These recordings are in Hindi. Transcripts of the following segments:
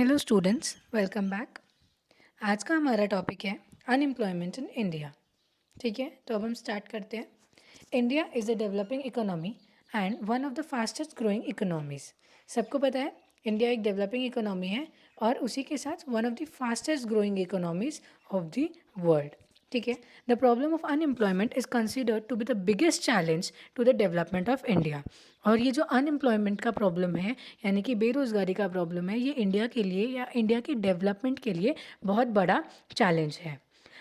Hello students, welcome back. आज का हमारा टॉपिक है अनएम्प्लॉयमेंट इन इंडिया। ठीक है, तो अब हम स्टार्ट करते हैं। India is a developing economy and one of the fastest growing economies. सबको पता है इंडिया एक डेवलपिंग इकोनॉमी है और उसी के साथ one of the fastest growing economies of the world. ठीक है, the problem of unemployment is considered to be the biggest challenge to the development of India. और ये जो अनएम्प्लॉयमेंट का प्रॉब्लम है, यानी कि बेरोज़गारी का प्रॉब्लम है, ये इंडिया के लिए या इंडिया की डेवलपमेंट के लिए बहुत बड़ा चैलेंज है।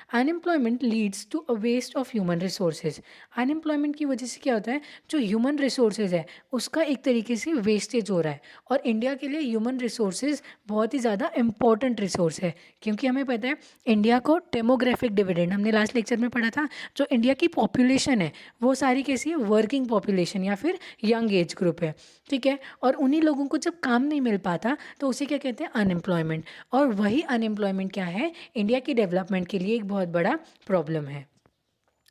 Unemployment leads to a waste of human resources. Unemployment की वजह से क्या होता है, जो ह्यूमन रिसोर्सेज है उसका एक तरीके से वेस्टेज हो रहा है। और इंडिया के लिए ह्यूमन रिसोर्सेज बहुत ही ज़्यादा इंपॉर्टेंट रिसोर्स है, क्योंकि हमें पता है इंडिया को डेमोग्राफिक डिविडेंड हमने लास्ट लेक्चर में पढ़ा था। जो इंडिया की पॉपुलेशन है वो सारी कैसी है, वर्किंग पॉपुलेशन या फिर यंग एज ग्रुप है। ठीक है, और उन्हीं लोगों को जब काम नहीं मिल पाता तो उसे क्या कहते हैं, अनएम्प्लॉयमेंट। और वही अनएम्प्लॉयमेंट क्या है, इंडिया की डेवलपमेंट के लिए एक बहुत बड़ा प्रॉब्लम है।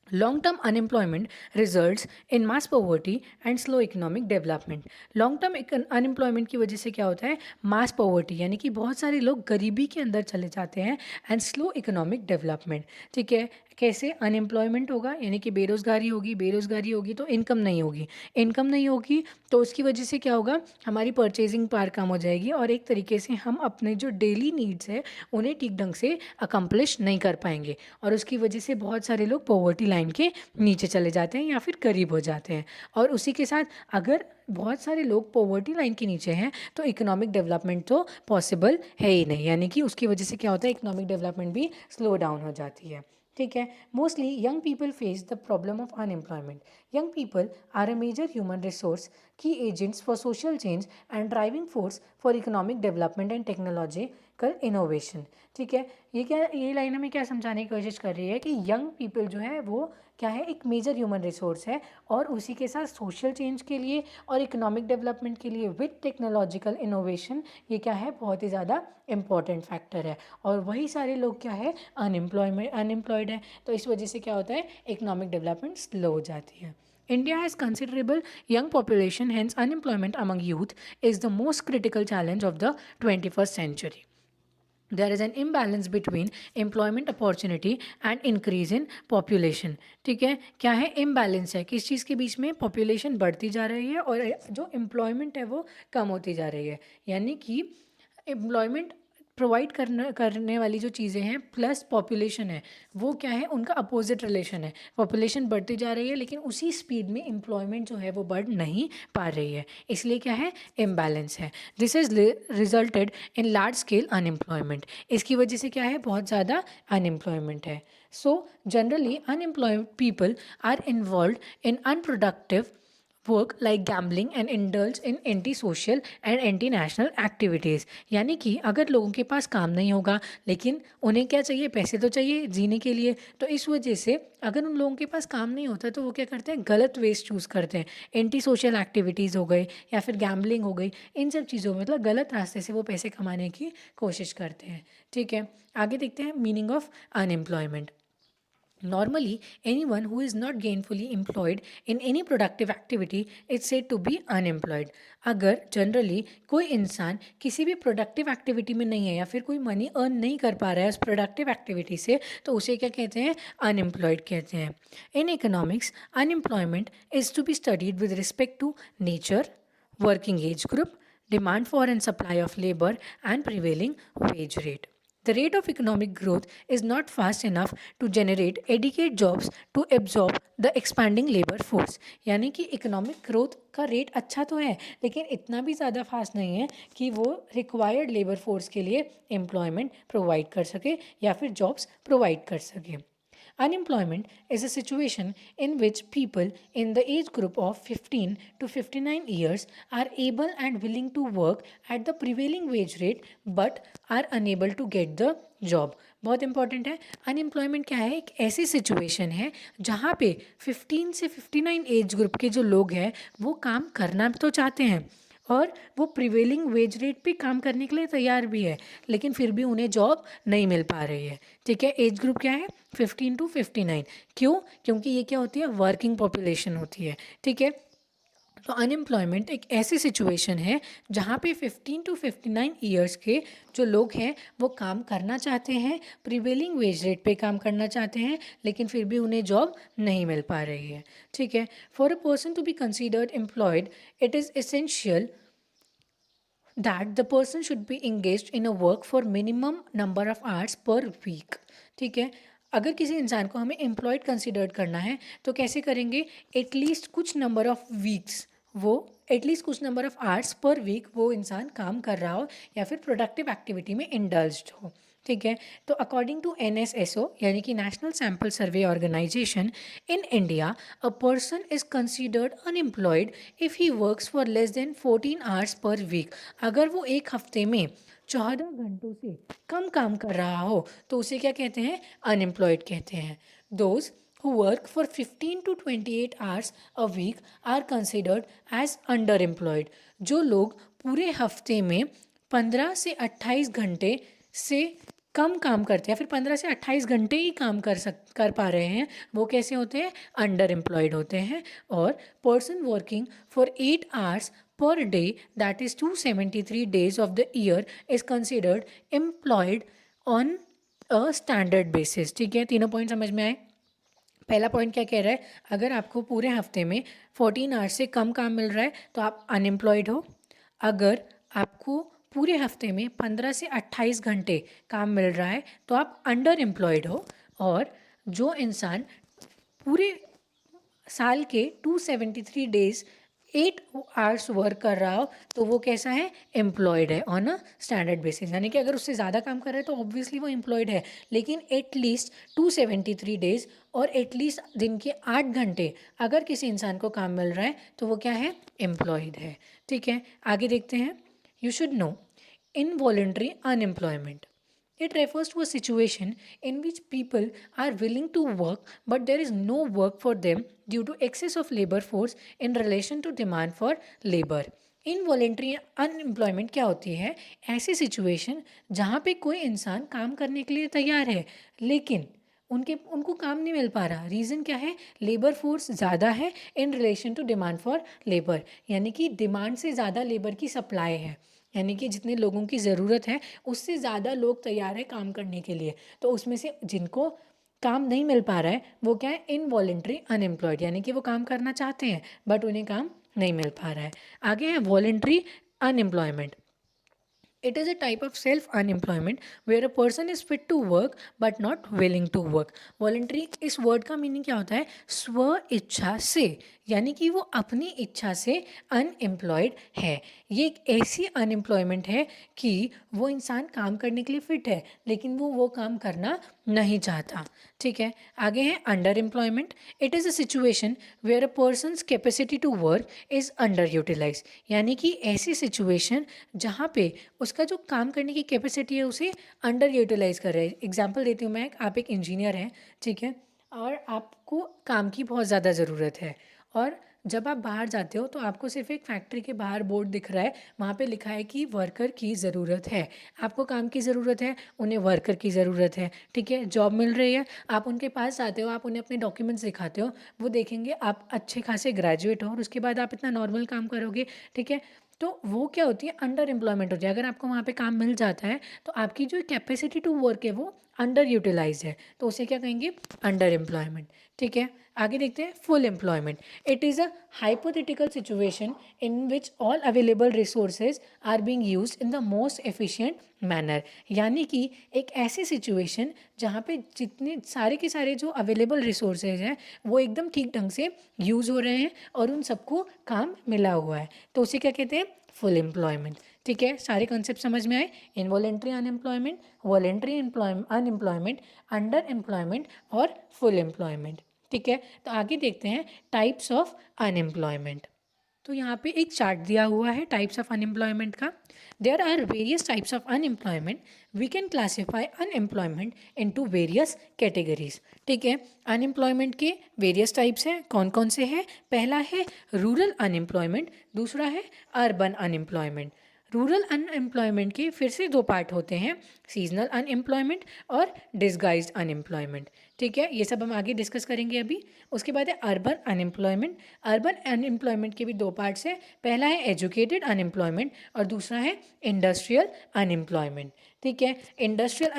Long term unemployment results in mass poverty and slow economic development. Long term unemployment की वजह से क्या होता है, मास पॉवर्टी, यानी कि बहुत सारे लोग गरीबी के अंदर चले जाते हैं, एंड स्लो इकोनॉमिक डेवलपमेंट। ठीक है, कैसे अनएम्प्लॉयमेंट होगा, यानी कि बेरोज़गारी होगी, बेरोज़गारी होगी तो इनकम नहीं होगी, इनकम नहीं होगी तो उसकी वजह से क्या होगा, हमारी परचेजिंग पावर कम हो जाएगी और एक तरीके से हम अपने जो डेली नीड्स है उन्हें ठीक ढंग से अकम्प्लिश नहीं कर पाएंगे, और उसकी वजह से बहुत सारे लोग पॉवर्टी लाइन के नीचे चले जाते हैं या फिर करीब हो जाते हैं। और उसी के साथ अगर बहुत सारे लोग पॉवर्टी लाइन के नीचे हैं तो इकोनॉमिक डेवलपमेंट तो पॉसिबल है ही नहीं, यानी कि उसकी वजह से क्या होता है, इकोनॉमिक डेवलपमेंट भी स्लो डाउन हो जाती है। ठीक है, mostly young people face the problem of unemployment. Young people are a major human resource, key agents for social change and driving force for economic development and technological innovation. ठीक है, ये लाइन हमें क्या समझाने की कोशिश कर रही है कि यंग पीपल जो है वो क्या है, एक मेजर ह्यूमन रिसोर्स है, और उसी के साथ सोशल चेंज के लिए और इकोनॉमिक डेवलपमेंट के लिए विद टेक्नोलॉजिकल इनोवेशन ये क्या है, बहुत ही ज़्यादा इंपॉर्टेंट फैक्टर है। और वही सारे लोग क्या है, अनएम्प्लॉयड है, तो इस वजह से क्या होता है, इकोनॉमिक डेवलपमेंट स्लो हो जाती है। India has considerable young population, hence unemployment among youth is the most critical challenge of the 21st century. There is an imbalance between employment opportunity and increase in population. ठीक है, क्या है, imbalance है, किस चीज़ के बीच में, population बढ़ती जा रही है और जो employment है वो कम होती जा रही है। यानी कि एम्प्लॉयमेंट प्रोवाइड करने वाली जो चीज़ें हैं प्लस पॉपुलेशन है, वो क्या है, उनका अपोजिट रिलेशन है। पॉपुलेशन बढ़ती जा रही है लेकिन उसी स्पीड में एम्प्लॉयमेंट जो है वो बढ़ नहीं पा रही है, इसलिए क्या है, इम्बैलेंस है। This is resulted in large scale unemployment. इसकी वजह से क्या है, बहुत ज़्यादा अनएम्प्लॉयमेंट है। So generally unemployed people are involve in unproductive work like gambling and indulge in anti social and anti national activities. यानी कि अगर लोगों के पास काम नहीं होगा लेकिन उन्हें क्या चाहिए, पैसे तो चाहिए जीने के लिए, तो इस वजह से अगर उन लोगों के पास काम नहीं होता तो वो क्या करते हैं, गलत वेस्ट चूज़ करते हैं। एंटी सोशल एक्टिविटीज़ हो गई या फिर गैम्बलिंग हो गई, इन सब चीज़ों में मतलब गलत रास्ते से वो पैसे कमाने की कोशिश करते हैं। ठीक है, आगे देखते हैं meaning of unemployment. Normally, anyone who is not gainfully employed in any productive activity is said to be unemployed. अगर जनरली कोई इंसान किसी भी प्रोडक्टिव एक्टिविटी में नहीं है या फिर कोई मनी अर्न नहीं कर पा रहा है उस प्रोडक्टिव एक्टिविटी से, तो उसे क्या कहते हैं, अनएम्प्लॉयड कहते हैं। In economics unemployment is to be studied with respect to nature, working age group, demand for and supply of labor, and prevailing wage rate. The rate of economic growth is not fast enough to generate adequate jobs to absorb the expanding labor force. यानी कि इकोनॉमिक ग्रोथ का रेट अच्छा तो है लेकिन इतना भी ज़्यादा फास्ट नहीं है कि वो रिक्वायर्ड लेबर फोर्स के लिए एम्प्लॉयमेंट प्रोवाइड कर सके या फिर जॉब्स प्रोवाइड कर सके। Unemployment is a situation in which people in the age group of 15 to 59 years are able and willing to work at the prevailing wage rate but are unable to get the job. बहुत इंपॉर्टेंट है, अनएम्प्लॉयमेंट क्या है, एक ऐसी सिचुएशन है जहाँ पे 15 से 59 एज ग्रुप के जो लोग हैं वो काम करना तो चाहते हैं और वो प्रिवेलिंग वेज रेट पे काम करने के लिए तैयार भी है, लेकिन फिर भी उन्हें जॉब नहीं मिल पा रही है। ठीक है, एज ग्रुप क्या है, 15 टू 59। क्यों, क्योंकि ये क्या होती है, वर्किंग पॉपुलेशन होती है। ठीक है, तो अनएम्प्लॉयमेंट एक ऐसी सिचुएशन है जहाँ पे 15 टू 59 ईयर्स के जो लोग हैं वो काम करना चाहते हैं, प्रिवेलिंग वेज रेट पे काम करना चाहते हैं, लेकिन फिर भी उन्हें जॉब नहीं मिल पा रही है। ठीक है, for a person to be considered employed it is essential that the person should be engaged in a work for minimum number of hours per week। ठीक है, अगर किसी इंसान को हमें एम्प्लॉयड कंसिडर्ड करना है तो कैसे करेंगे, एटलीस्ट कुछ नंबर ऑफ वीक्स वो एटलीस्ट कुछ number of hours per week वो इंसान काम कर रहा हो या फिर प्रोडक्टिव एक्टिविटी में इंडल्ज्ड हो। ठीक है, तो अकॉर्डिंग टू NSSO यानी कि national sample survey organisation, in India a person is considered unemployed if he works for less than 14 hours per week. अगर वो एक हफ्ते में 14 घंटों से कम काम कर रहा हो तो उसे क्या कहते हैं, अनएम्प्लॉयड कहते हैं। Those who work for 15 to 28 hours a week are considered as underemployed। जो लोग पूरे हफ्ते में 15 से 28 घंटे से कम काम करते हैं, फिर 15 से 28 घंटे ही काम कर पा रहे हैं, वो कैसे होते हैं, अंडर एम्प्लॉयड होते हैं। और person working for 8 hours per day that is 273 days of the year is considered employed on a standard basis. ठीक है, तीनों पॉइंट समझ में आए। पहला पॉइंट क्या कह रहा है, अगर आपको पूरे हफ्ते में 14 आवर्स से कम काम मिल रहा है तो आप अनएम्प्लॉयड हो। अगर आपको पूरे हफ्ते में 15 से 28 घंटे काम मिल रहा है तो आप अंडर एम्प्लॉयड हो। और जो इंसान पूरे साल के 273 डेज 8 आवर्स वर्क कर रहा हो तो वो कैसा है, एम्प्लॉयड है ऑन अ स्टैंडर्ड बेसिस। यानी कि अगर उससे ज़्यादा काम कर रहा है तो ऑब्वियसली वो एम्प्लॉयड है, लेकिन एटलीस्ट 273 डेज और एटलीस्ट दिन के 8 घंटे अगर किसी इंसान को काम मिल रहा है तो वो क्या है, एम्प्लॉयड है। ठीक है, आगे देखते हैं। You should know involuntary unemployment, it refers to a situation in which people are willing to work but there is no work for them due to excess of labor force in relation to demand for labor। Involuntary unemployment क्या होती है, ऐसी सिचुएशन जहाँ पे कोई इंसान काम करने के लिए तैयार है लेकिन उनको काम नहीं मिल पा रहा। रीज़न क्या है, लेबर फोर्स ज़्यादा है in relation to demand for labour, यानी कि डिमांड से ज़्यादा लेबर की सप्लाई है, यानी कि जितने लोगों की ज़रूरत है उससे ज़्यादा लोग तैयार है काम करने के लिए। तो उसमें से जिनको काम नहीं मिल पा रहा है वो क्या है, इनवॉलेंट्री अनएम्प्लॉयड, यानी कि वो काम करना चाहते हैं बट उन्हें काम नहीं मिल पा रहा है। आगे है voluntary unemployment. It is a type of self unemployment where a person is fit to work but not willing to work। Voluntary इस वर्ड का मीनिंग क्या होता है, स्व इच्छा से, यानी कि वो अपनी इच्छा से अनएम्प्लॉयड है। ये एक ऐसी अनएम्प्लॉयमेंट है कि वो इंसान काम करने के लिए फिट है लेकिन वो काम करना नहीं चाहता। ठीक है, आगे है under employment. It is a situation where a person's capacity to work is under utilise, यानी कि ऐसी सिचुएशन जहाँ पे उसका जो काम करने की कैपेसिटी है उसे अंडर यूटिलाइज कर रहे हैं। एग्जाम्पल देती हूँ मैं, आप एक इंजीनियर हैं, ठीक है, और आपको काम की बहुत ज़्यादा ज़रूरत है और जब आप बाहर जाते हो तो आपको सिर्फ एक फैक्ट्री के बाहर बोर्ड दिख रहा है, वहाँ पे लिखा है कि वर्कर की ज़रूरत है। आपको काम की ज़रूरत है, उन्हें वर्कर की ज़रूरत है। ठीक है, जॉब मिल रही है, आप उनके पास जाते हो, आप उन्हें अपने डॉक्यूमेंट्स दिखाते हो, वो देखेंगे आप अच्छे खासे ग्रेजुएट हो और उसके बाद आप इतना नॉर्मल काम करोगे। ठीक है, तो वो क्या होती है, अंडर एम्प्लॉयमेंट होती है। अगर आपको वहाँ पे काम मिल जाता है तो आपकी जो कैपेसिटी टू वर्क है वो अंडर यूटिलाइज है, तो उसे क्या कहेंगे, अंडर एम्प्लॉयमेंट। ठीक है, आगे देखते हैं full employment. It is a hypothetical situation in which all available resources are being used in the most efficient manner, यानी कि एक ऐसी सिचुएशन जहाँ पे जितने सारे के सारे जो अवेलेबल रिसोर्सेज हैं वो एकदम ठीक ढंग से यूज़ हो रहे हैं और उन सबको काम मिला हुआ है, तो उसे क्या कहते हैं, फुल एम्प्लॉयमेंट। ठीक है, सारे कॉन्सेप्ट समझ में आए, involuntary unemployment, voluntary unemployment, under employment और फुल एम्प्लॉयमेंट। ठीक है, तो आगे देखते हैं टाइप्स ऑफ अनएम्प्लॉयमेंट। तो यहाँ पे एक चार्ट दिया हुआ है टाइप्स ऑफ अनएम्प्लॉयमेंट का। There are various types of unemployment, we can classify unemployment into various categories. ठीक है, अनएम्प्लॉयमेंट के वेरियस टाइप्स हैं, कौन कौन से हैं। पहला है रूरल अनएम्प्लॉयमेंट, दूसरा है अर्बन अनएम्प्लॉयमेंट। रूरल अनएम्प्लॉयमेंट के फिर से दो पार्ट होते हैं, सीजनल अनएम्प्लॉयमेंट और डिसगाइज्ड अनएम्प्लॉयमेंट। ठीक है, ये सब हम आगे डिस्कस करेंगे अभी। उसके बाद है अर्बन अनएम्प्लॉयमेंट। अर्बन अनएम्प्लॉयमेंट के भी दो पार्ट्स हैं, पहला है एजुकेटेड अनएम्प्लॉयमेंट और दूसरा है इंडस्ट्रियल अनएम्प्लॉयमेंट। ठीक है, इंडस्ट्रियल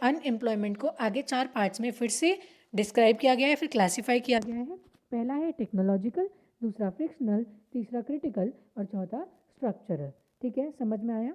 अनएम्प्लॉयमेंट को आगे चार पार्ट्स में फिर से डिस्क्राइब किया गया है, फिर क्लासीफाई किया गया है। पहला है टेक्नोलॉजिकल, दूसरा फ्रिक्शनल, तीसरा क्रिटिकल और चौथा स्ट्रक्चरल। ठीक है, समझ में आया?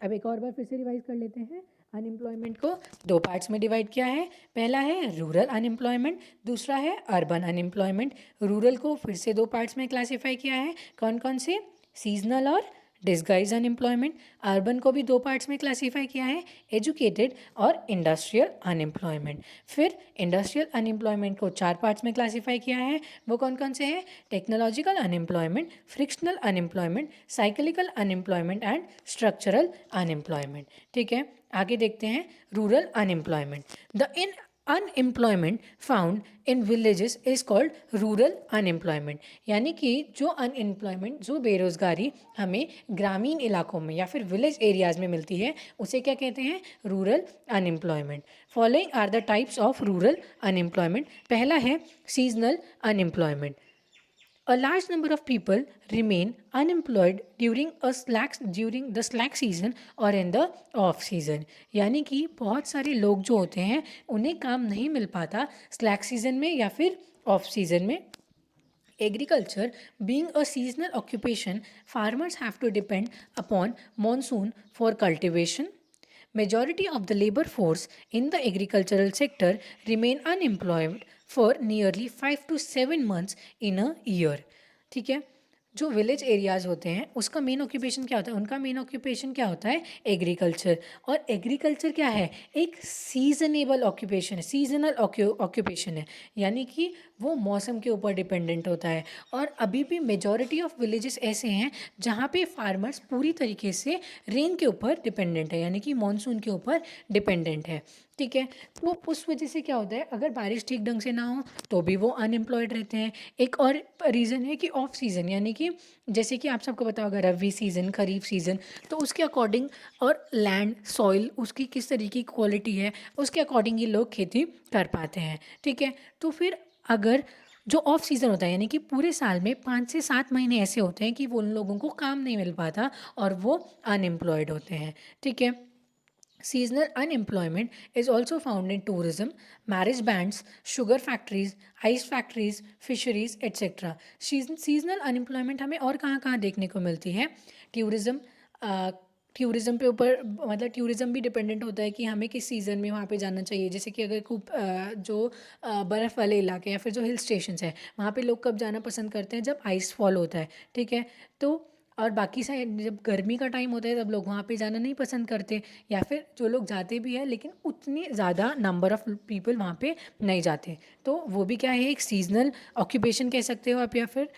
अब एक और बार फिर से रिवाइज कर लेते हैं। अनएम्प्लॉयमेंट को दो पार्ट्स में डिवाइड किया है, पहला है रूरल अनएम्प्लॉयमेंट, दूसरा है अर्बन अनएम्प्लॉयमेंट। रूरल को फिर से दो पार्ट्स में क्लासीफाई किया है, कौन कौन से? सीजनल और डिसगाइज अनएम्प्लॉयमेंट। अर्बन को भी दो पार्ट्स में क्लासीफाई किया है, एजुकेटेड और इंडस्ट्रियल अनएम्प्लॉयमेंट। फिर इंडस्ट्रियल अनएम्प्लॉयमेंट को चार पार्ट्स में क्लासीफाई किया है, वो कौन कौन से हैं? Technological unemployment, frictional unemployment, cyclical unemployment and structural unemployment. ठीक है, आगे देखते हैं rural unemployment. The in unemployment found in villages is called rural unemployment. यानी कि जो अनएम्प्लॉयमेंट, जो बेरोज़गारी हमें ग्रामीण इलाकों में या फिर विलेज एरियाज़ में मिलती है, उसे क्या कहते हैं? Rural unemployment. Following are the types of rural unemployment. पहला है seasonal unemployment. A large number of people remain unemployed during the slack season or in the off season। यानी कि बहुत सारे लोग जो होते हैं उन्हें काम नहीं मिल पाता स्लैक सीजन में या फिर ऑफ सीजन में। Agriculture being a seasonal occupation, farmers have to depend upon monsoon for cultivation. Majority of the labor force in the agricultural sector remain unemployed for nearly 5 to 7 months in a year। ठीक है, जो विलेज एरियाज़ होते हैं उसका मेन ऑक्यूपेशन क्या होता है? उनका मेन ऑक्यूपेशन क्या होता है? एग्रीकल्चर। और एग्रीकल्चर क्या है? एक सीजनेबल ऑक्यूपेशन है, सीजनल ऑक्यूपेशन है, यानी कि वो मौसम के ऊपर डिपेंडेंट होता है। और अभी भी मेजॉरिटी ऑफ विलेजेस ऐसे हैं जहाँ पे फार्मर्स पूरी तरीके से रेन के ऊपर डिपेंडेंट है, यानी कि मानसून के ऊपर डिपेंडेंट है। ठीक है, तो उस वजह से क्या होता है, अगर बारिश ठीक ढंग से ना हो तो भी वो अनएम्प्लॉयड रहते हैं। एक और रीज़न है कि ऑफ सीज़न, यानी कि जैसे कि आप सबको पता होगा रबी सीज़न, खरीफ सीज़न, तो उसके अकॉर्डिंग और लैंड सॉइल उसकी किस तरीके की क्वालिटी है उसके अकॉर्डिंग ये लोग खेती कर पाते हैं। ठीक है, तो फिर अगर जो ऑफ सीज़न होता है, यानी कि पूरे साल में 5 से 7 महीने ऐसे होते हैं कि वो उन लोगों को काम नहीं मिल पाता और वो अनएम्प्लॉयड होते हैं। ठीक है, seasonal unemployment is also found in tourism, marriage bands, sugar factories, ice factories, fisheries, etc. Seasonal unemployment हमें और कहाँ कहाँ देखने को मिलती है? टूरिज़्म, टूरिज़्म पे ऊपर मतलब टूरिज़्म भी डिपेंडेंट होता है कि हमें किस सीज़न में वहाँ पे जाना चाहिए। जैसे कि अगर खूब जो बर्फ़ वाले इलाके या फिर जो हिल स्टेशंस हैं वहाँ पे लोग कब जाना पसंद करते हैं? जब आइस फॉल होता है। ठीक है, तो और बाकी साइड जब गर्मी का टाइम होता है तब लोग वहाँ पे जाना नहीं पसंद करते, या फिर जो लोग जाते भी हैं लेकिन उतनी ज़्यादा नंबर ऑफ़ पीपल वहाँ पे नहीं जाते, तो वो भी क्या है? एक सीजनल ऑक्यूपेशन कह सकते हो आप, या फिर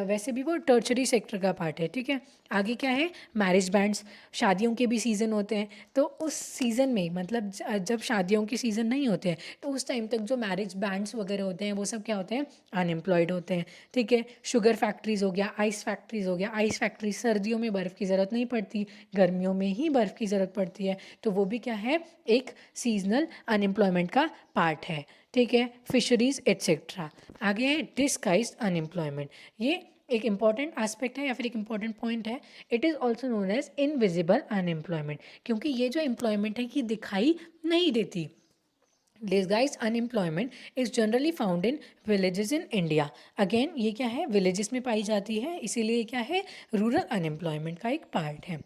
वैसे भी वो टर्चरी सेक्टर का पार्ट है। ठीक है, आगे क्या है? Marriage bands. शादियों के भी सीज़न होते हैं, तो उस सीज़न में मतलब जब शादियों के सीज़न नहीं होते हैं तो उस टाइम तक जो मैरिज बैंड्स वगैरह होते हैं वो सब क्या होते हैं? अनएम्प्लॉयड होते हैं। ठीक है, शुगर फैक्ट्रीज़ हो गया, आइस फैक्ट्रीज़ हो गया। आइस फैक्ट्री सर्दियों में बर्फ़ की ज़रूरत नहीं पड़ती, गर्मियों में ही बर्फ़ की ज़रूरत पड़ती है, तो वो भी क्या है? एक सीजनल अनएम्प्लॉयमेंट का पार्ट है। ठीक है, फिशरीज़ एट्सेट्रा। आगे है डिस्गाइज्ड अनएम्प्लॉयमेंट। ये एक इम्पॉर्टेंट एस्पेक्ट है या फिर एक इम्पॉर्टेंट पॉइंट है। It is also known as invisible unemployment, क्योंकि ये जो एम्प्लॉयमेंट है कि दिखाई नहीं देती। Disguised unemployment is generally found in villages in India। Again ये क्या है? विलेजेस में पाई जाती है, इसीलिए क्या है? रूरल अनएम्प्लॉयमेंट का एक पार्ट है।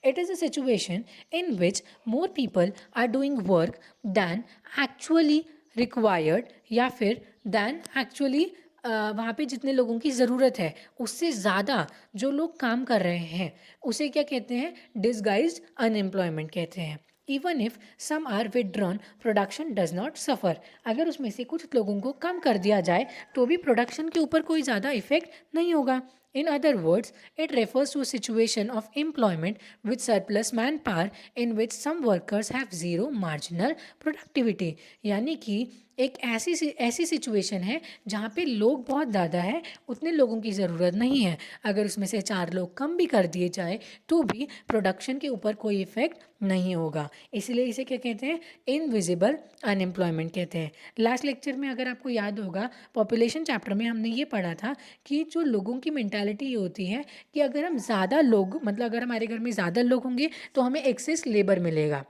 It is a situation in which more people are doing work than actually required, या फिर दैन एक्चुअली वहाँ पे जितने लोगों की ज़रूरत है उससे ज़्यादा जो लोग काम कर रहे हैं उसे क्या कहते हैं? डिसगाइज्ड अनएम्प्लॉयमेंट कहते हैं। Even if some are withdrawn production does not suffer. अगर उसमें से कुछ लोगों को कम कर दिया जाए तो भी प्रोडक्शन के ऊपर कोई ज़्यादा इफेक्ट नहीं होगा। In other words, it refers to a situation of employment with surplus manpower in which some workers have zero marginal productivity. यानी कि एक ऐसी सिचुएशन है जहाँ पे लोग बहुत ज़्यादा है, उतने लोगों की ज़रूरत नहीं है। अगर उसमें से 4 लोग कम भी कर दिए जाए तो भी प्रोडक्शन के ऊपर कोई इफेक्ट नहीं होगा। इसलिए इसे क्या कहते हैं? इनविजिबल अनएम्प्लॉयमेंट कहते हैं। लास्ट लेक्चर में अगर आपको याद होगा, पॉपुलेशन चैप्टर में हमने ये पढ़ा था कि जो लोगों की मेंटालिटी ये होती है कि अगर हम ज़्यादा लोग, मतलब अगर हमारे घर में ज़्यादा लोग होंगे तो हमें एक्सेस लेबर मिलेगा,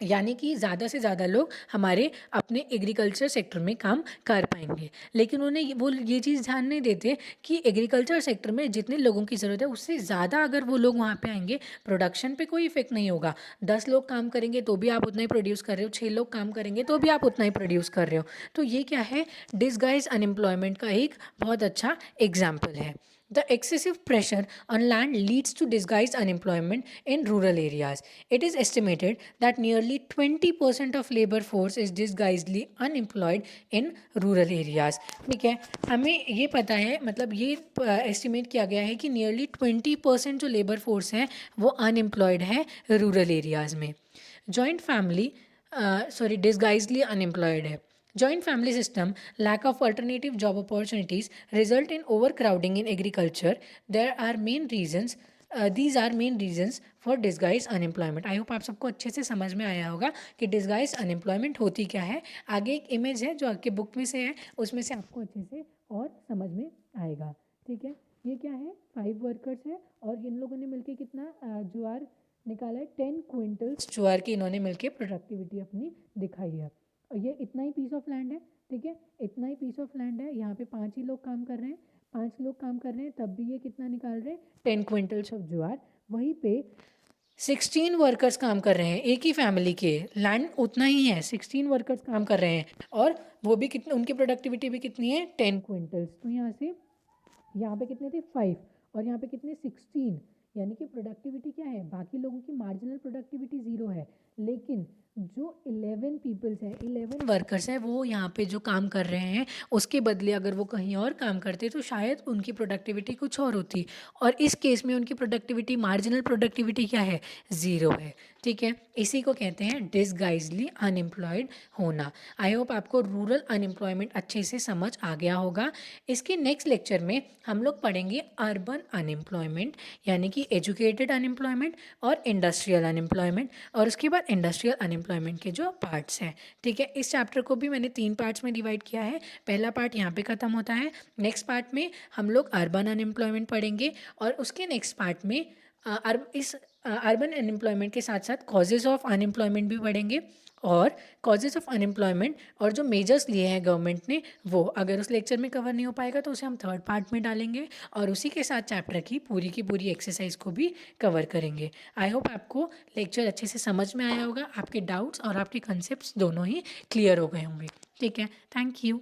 यानी कि ज़्यादा से ज़्यादा लोग हमारे अपने एग्रीकल्चर सेक्टर में काम कर पाएंगे। लेकिन उन्हें वो ये चीज़ ध्यान नहीं देते कि एग्रीकल्चर सेक्टर में जितने लोगों की ज़रूरत है उससे ज़्यादा अगर वो लोग वहाँ पे आएंगे, प्रोडक्शन पे कोई इफेक्ट नहीं होगा। 10 लोग काम करेंगे तो भी आप उतना ही प्रोड्यूस कर रहे हो, 6 लोग काम करेंगे तो भी आप उतना ही प्रोड्यूस कर रहे हो। तो ये क्या है? डिसगाइज अनएम्प्लॉयमेंट का एक बहुत अच्छा एग्जाम्पल है। The excessive pressure on land leads to disguised unemployment in rural areas. It is estimated that nearly 20% of labor force is disguisedly unemployed in rural areas. ठीक है, हमें ये पता है, मतलब ये एस्टिमेट किया गया है कि नियरली 20% जो लेबर फोर्स है वो अनएम्प्लॉयड है रूरल एरियाज़ में। जॉइंट फैमिली डिसगाइजली अनएम्प्लॉयड है। Joint family system, lack of alternative job opportunities result in overcrowding in agriculture. There are main reasons. These are main reasons for disguised unemployment. I hope आप सबको अच्छे से समझ में आया होगा कि disguised unemployment होती क्या है। आगे एक इमेज है जो आपके बुक में से है, उसमें से आपको अच्छे से और समझ में आएगा। ठीक है, ये क्या है? 5 वर्कर्स है और इन लोगों ने मिलके कितना ज्वार निकाला है? 10 क्विंटल्स ज्वार की इन्होंने मिलके प्रोडक्टिविटी अपनी दिखाई है। और ये इतना ही पीस ऑफ लैंड है। ठीक है, इतना ही पीस ऑफ लैंड है, यहाँ पे 5 ही लोग काम कर रहे हैं, 5 लोग काम कर रहे हैं, तब भी ये कितना निकाल रहे हैं? 10 क्विंटल्स ऑफ ज्वार। वहीं पे 16 वर्कर्स काम कर रहे हैं, एक ही फैमिली के, लैंड उतना ही है, 16 वर्कर्स काम कर रहे हैं और वो भी कितने, उनकी प्रोडक्टिविटी भी कितनी है? 10 क्विंटल्स। तो यहाँ से यहाँ पे कितने थे? 5 और यहाँ पे कितने? 16। यानी कि प्रोडक्टिविटी क्या है? बाकी लोगों की मार्जिनल प्रोडक्टिविटी 0 है, लेकिन जो 11 पीपल्स हैं, 11 वर्कर्स हैं, वो यहाँ पे जो काम कर रहे हैं उसके बदले अगर वो कहीं और काम करते तो शायद उनकी प्रोडक्टिविटी कुछ और होती। और इस केस में उनकी प्रोडक्टिविटी, मार्जिनल प्रोडक्टिविटी क्या है? 0 है। ठीक है, इसी को कहते हैं डिसगाइजली अनएम्प्लॉयड होना। आई होप आपको रूरल अनएम्प्लॉयमेंट अच्छे से समझ आ गया होगा। इसके नेक्स्ट लेक्चर में हम लोग पढ़ेंगे अर्बन अनएम्प्लॉयमेंट, यानी कि एजुकेटेड अनएम्प्लॉयमेंट और इंडस्ट्रियल अनएम्प्लॉयमेंट, और उसके बाद इंडस्ट्रियल अनएम्प्लॉयमेंट के जो पार्ट्स हैं। ठीक है, इस चैप्टर को भी मैंने 3 पार्ट्स में डिवाइड किया है। पहला पार्ट यहाँ पे ख़त्म होता है। नेक्स्ट पार्ट में हम लोग अर्बन अनएम्प्लॉयमेंट पढ़ेंगे और उसके नेक्स्ट पार्ट में इस अर्बन अनएम्प्लॉयमेंट के साथ साथ कॉजेज़ ऑफ अनएम्प्लॉयमेंट भी पढ़ेंगे। और कॉजेज़ ऑफ अनएम्प्लॉयमेंट और जो मेजर्स लिए हैं गवर्नमेंट ने, वो अगर उस लेक्चर में कवर नहीं हो पाएगा तो उसे हम थर्ड पार्ट में डालेंगे और उसी के साथ चैप्टर की पूरी एक्सरसाइज को भी कवर करेंगे। आई होप आपको लेक्चर अच्छे से समझ में आया होगा, आपके डाउट्स और आपके कंसेप्ट दोनों ही क्लियर हो गए होंगे। ठीक है, थैंक यू।